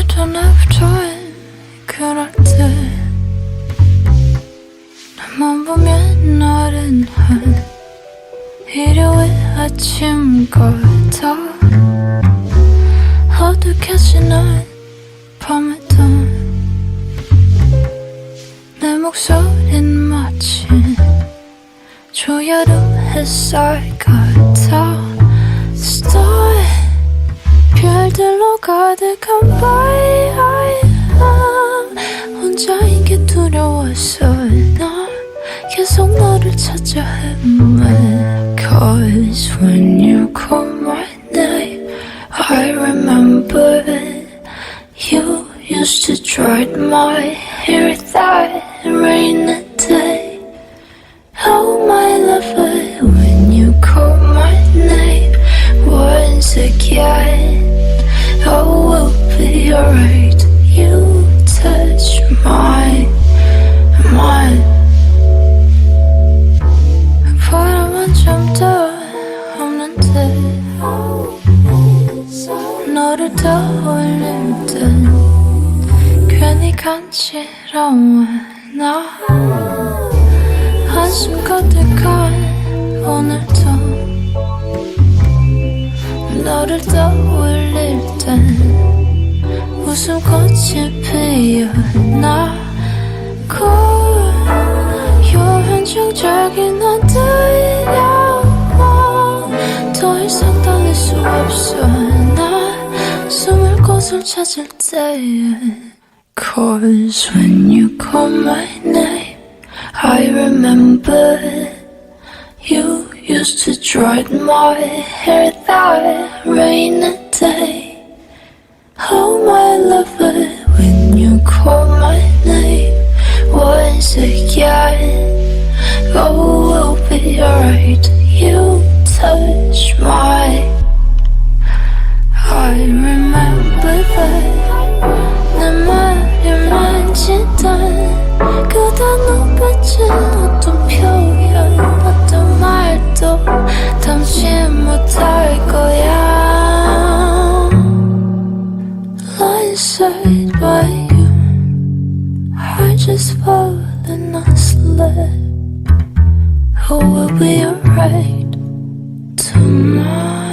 don't have time 그럴 때 나만 보면 나른한 일요일 아침 같아 어둑해지는 밤에도 내 목소린 마치 초여름 햇살 같아 Star 별들로 가득한 밤 혼자인 게 두려워서 나 계속 너를 찾아 헤매 Cause when you call my name I remember you used to dry my hair that rainy day Oh my lover when you call my name once again Oh we'll be alright You touch my mind 바람은 좀 더 없는데 너를 떠올릴 땐 괜히 간지러워 나 한숨 가득한 오늘도 너를 떠올릴 땐 웃음꽃이 피어나 고요한 정적이 너들려 더 이상 달릴 수 없어 나 숨을 곳을 찾을 때에 Cause when you call my name I remember You used to dry my hair that rainy day Oh my lover when you call my name once again Oh we'll be alright You touch my I remember that 내 말을 만지던 그 단어받은 어떤 표현 어떤 말도 담지 못할 거야 Blindsided by you I just fallen asleep Oh we'll be alright tomorrow